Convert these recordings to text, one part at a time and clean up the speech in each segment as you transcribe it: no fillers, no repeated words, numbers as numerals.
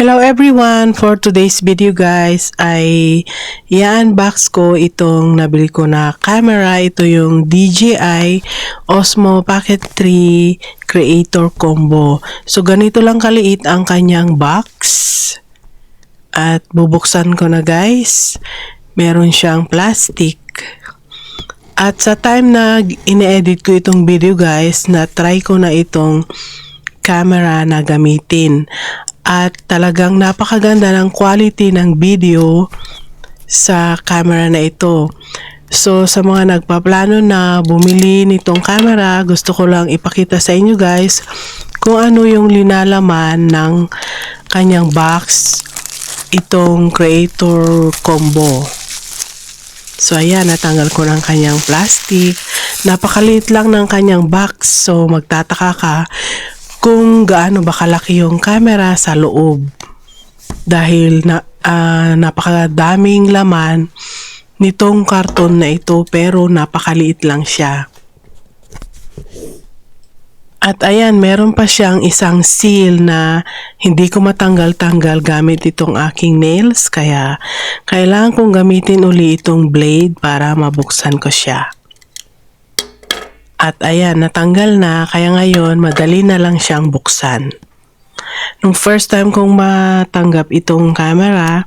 Hello everyone! For today's video guys ay i-unbox ko itong nabili ko na camera. Ito yung DJI Osmo Pocket 3 Creator Combo. So ganito lang kaliit ang kanyang box. At bubuksan ko na guys. Meron siyang plastic. At sa time na ine-edit ko itong video guys, na-try ko na itong camera na gamitin. At talagang napakaganda ng quality ng video sa camera na ito. So sa mga nagpaplano na bumili nitong camera, gusto ko lang ipakita sa inyo guys kung ano yung linalaman ng kanyang box, itong Creator Combo. So ayan, natanggal ko ng kanyang plastic. Napakaliit lang ng kanyang box, so magtataka ka kung gaano ba kalaki yung camera sa loob. Dahil napakadaming laman nitong karton na ito, pero napakaliit lang siya. At ayan, meron pa siyang isang seal na hindi ko matanggal-tanggal gamit itong aking nails, kaya kailangan kong gamitin uli itong blade para mabuksan ko siya. At ayan, natanggal na, kaya ngayon madali na lang siyang buksan. Nung first time kong matanggap itong camera,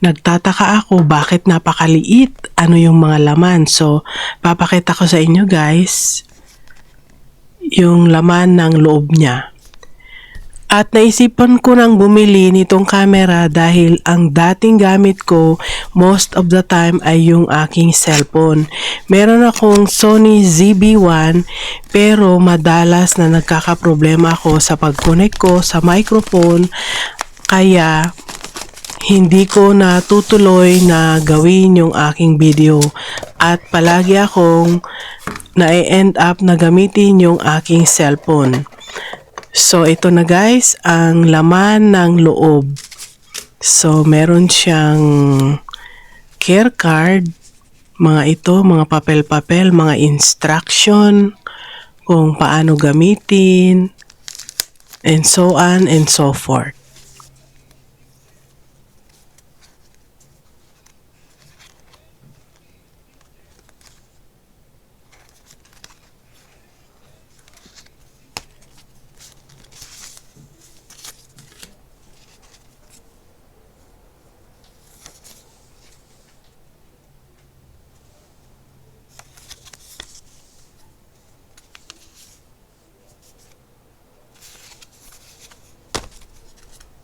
nagtataka ako bakit napakaliit, ano yung mga laman. So, papakita ko sa inyo guys yung laman ng loob niya. At naisipan ko nang bumili nitong camera dahil ang dating gamit ko most of the time ay yung aking cellphone. Meron akong Sony ZB-1 pero madalas na nagkakaproblema ako sa pag-connect ko sa microphone, kaya hindi ko natutuloy na gawin yung aking video at palagi akong na-end up na gamitin yung aking cellphone. So, ito na guys, ang laman ng loob. So, meron siyang care card, mga papel-papel, mga instruction, kung paano gamitin, and so on and so forth.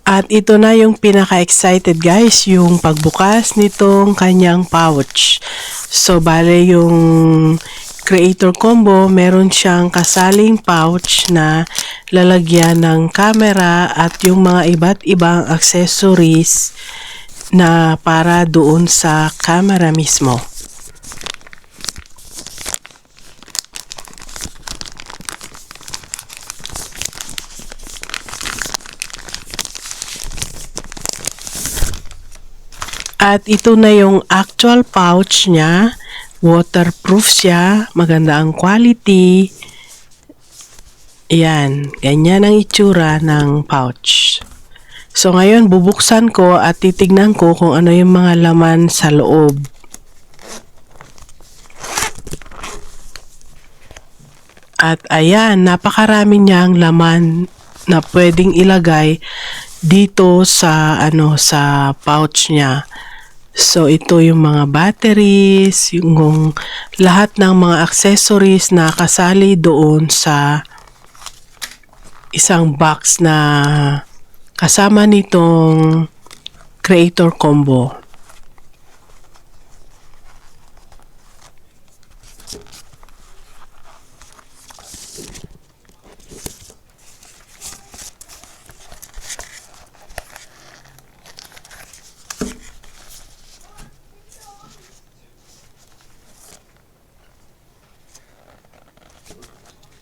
At ito na yung pinaka-excited guys, yung pagbukas nitong kanyang pouch. So, bale yung Creator Combo, meron siyang kasaling pouch na lalagyan ng camera at yung mga iba't ibang accessories na para doon sa camera mismo. At ito na yung actual pouch niya. Waterproof siya. Maganda ang quality. Ayan. Ganyan ang itsura ng pouch. So ngayon bubuksan ko at titignan ko kung ano yung mga laman sa loob. At ayan, napakarami niyang laman na pwedeng ilagay dito sa sa pouch niya. So, ito yung mga batteries, yung lahat ng mga accessories na kasali doon sa isang box na kasama nitong Creator Combo.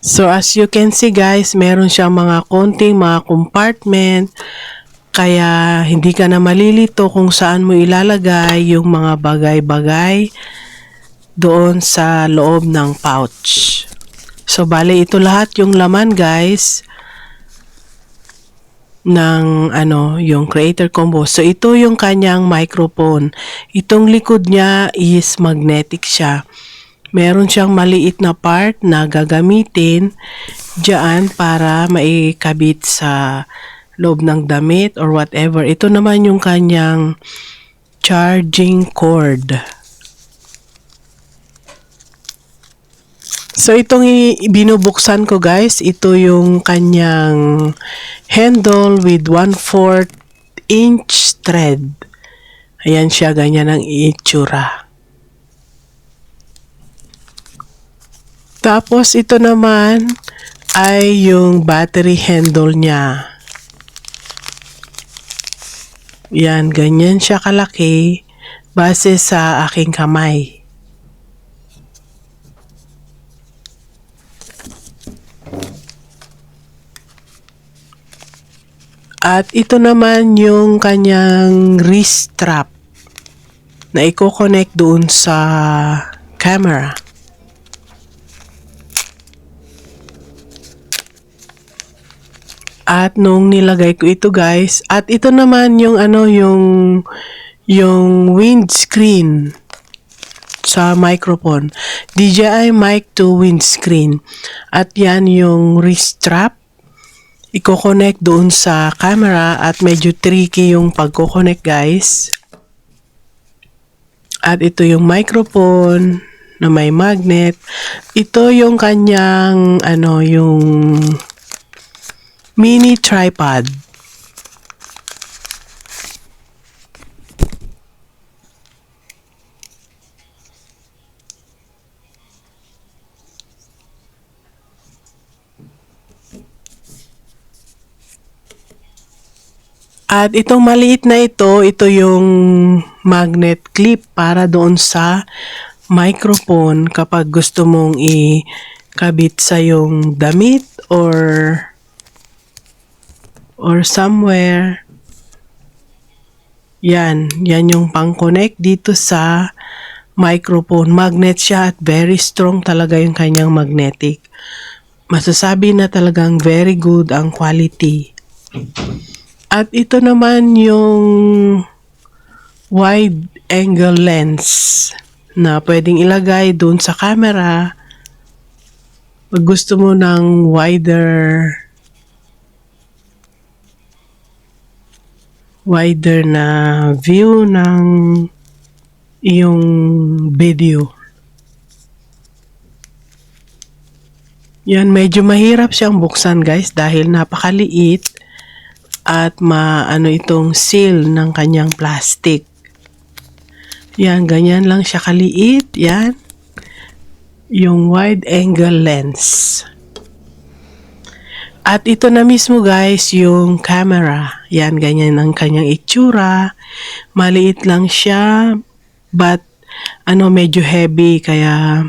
So as you can see guys, meron siyang mga konting mga compartment, kaya hindi ka na malilito kung saan mo ilalagay yung mga bagay-bagay doon sa loob ng pouch. So bale ito lahat yung laman guys. ng yung Creator Combo. So ito yung kanyang microphone. Itong likod niya is magnetic siya. Meron siyang maliit na part na gagamitin diyan para maikabit sa loob ng damit or whatever. Ito naman yung kanyang charging cord. So itong binubuksan ko guys, ito yung kanyang handle with 1/4 inch thread. Ayan siya, ganyan ang itsura. Tapos ito naman ay yung battery handle niya. Yan, ganyan siya kalaki base sa aking kamay. At ito naman yung kanyang wrist strap na i-connect doon sa camera. At nung nilagay ko ito guys, at ito naman yung yung windscreen sa microphone. DJI Mic 2 windscreen. At yan yung wrist strap. Iko-connect doon sa camera at medyo tricky yung pagko-connect guys. At ito yung microphone na may magnet. Ito yung kanyang yung mini tripod. At itong maliit na ito yung magnet clip para doon sa microphone kapag gusto mong ikabit sa yung damit or somewhere. Yan yung pang-connect dito sa microphone. Magnet siya at very strong talaga yung kanyang magnetic. Masasabi na talagang very good ang quality. At ito naman yung wide angle lens na pwedeng ilagay doon sa camera pag gusto mo ng wider na view ng iyong video. Yan, medyo mahirap siyang buksan guys dahil napakaliit at itong seal ng kanyang plastic. Yan, ganyan lang siya kaliit. Yan, yung wide angle lens. At ito na mismo guys yung camera. Yan, ganyan ang kanyang itsura. Maliit lang siya but medyo heavy kaya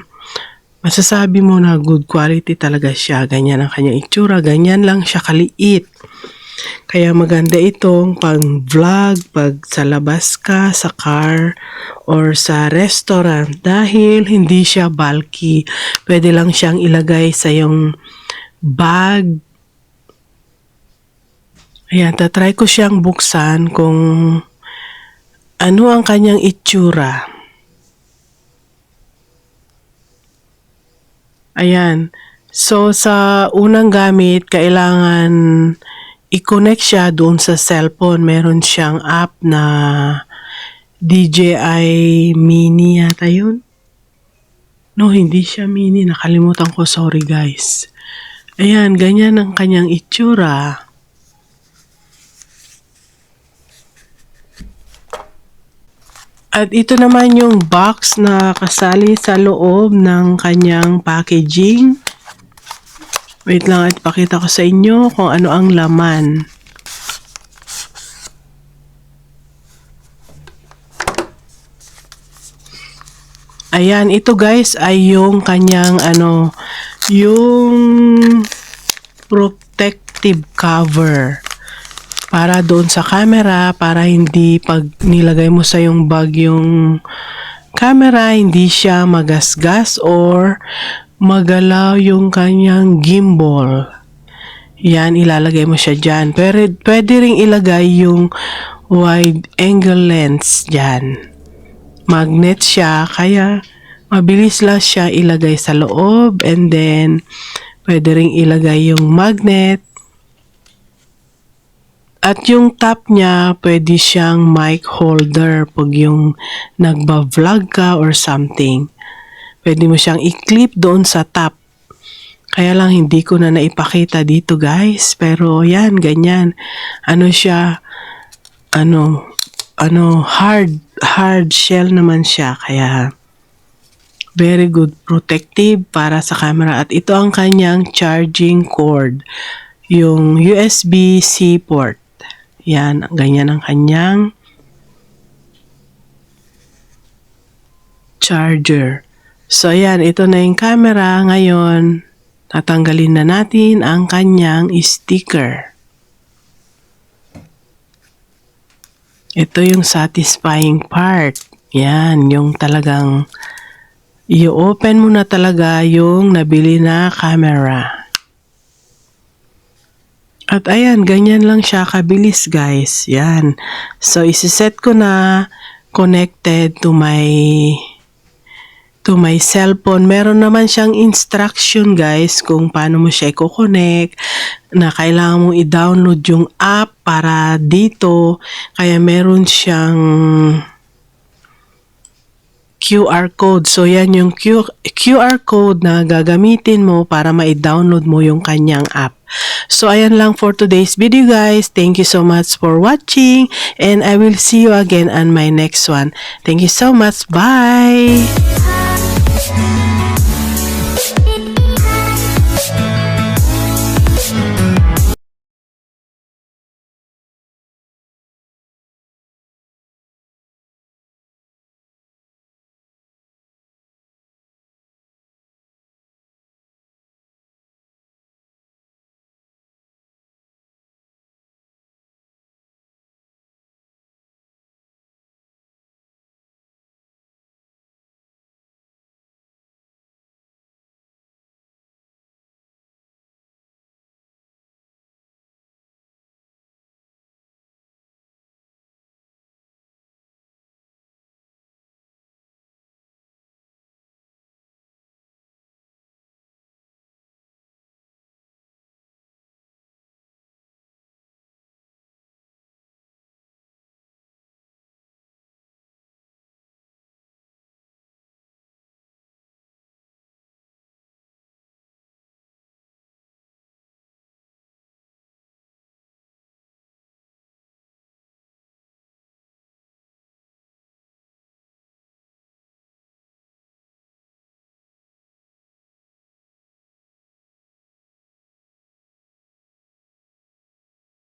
masasabi mo na good quality talaga siya. Ganyan ang kanyang itsura. Ganyan lang siya kaliit. Kaya maganda itong pang-vlog pag sa labas ka, sa car, or sa restaurant dahil hindi siya bulky. Pwede lang siyang ilagay sa yung bag. Ayan, tatry ko siyang buksan kung ano ang kanyang itsura. Ayan. So, sa unang gamit, kailangan i-connect siya doon sa cellphone. Meron siyang app na DJI Mini yata yun. No, hindi siya Mini. Nakalimutan ko. Sorry guys. Ayan, ganyan ang kanyang itsura. At ito naman yung box na kasali sa loob ng kanyang packaging. Wait lang at pakita ko sa inyo kung ano ang laman. Ayan, ito guys ay yung kanyang yung protective cover. Para doon sa camera, para hindi pag nilagay mo sa yung bag yung camera, hindi siya magasgas or magalaw yung kanyang gimbal. Yan, ilalagay mo siya dyan. Pero pwede ring ilagay yung wide angle lens dyan. Magnet siya, kaya mabilis lang siya ilagay sa loob. And then, pwede ring ilagay yung magnet. At yung top niya, pwede siyang mic holder pag yung nagba-vlog ka or something. Pwede mo siyang i-clip doon sa top. Kaya lang hindi ko na naipakita dito guys. Pero yan, ganyan. Ano siya, hard shell naman siya. Kaya very good protective para sa camera. At ito ang kanyang charging cord. Yung USB-C port. Yan, ganyan ang kanyang charger. So yan, ito na yung camera. Ngayon, tatanggalin na natin ang kanyang sticker. Ito yung satisfying part. Yan, yung talagang i-open mo na talaga yung nabili na camera. At ayan, ganyan lang siya kabilis guys. Yan. So, isi-set ko na connected to my cellphone. Meron naman siyang instruction guys kung paano mo siya i-connect, na kailangan mong i-download yung app para dito. Kaya meron siyang QR code. So yan yung QR code na gagamitin mo para ma-download mo yung kanyang app. So ayan lang for today's video guys. Thank you so much for watching and I will see you again on my next one. Thank you so much. Bye!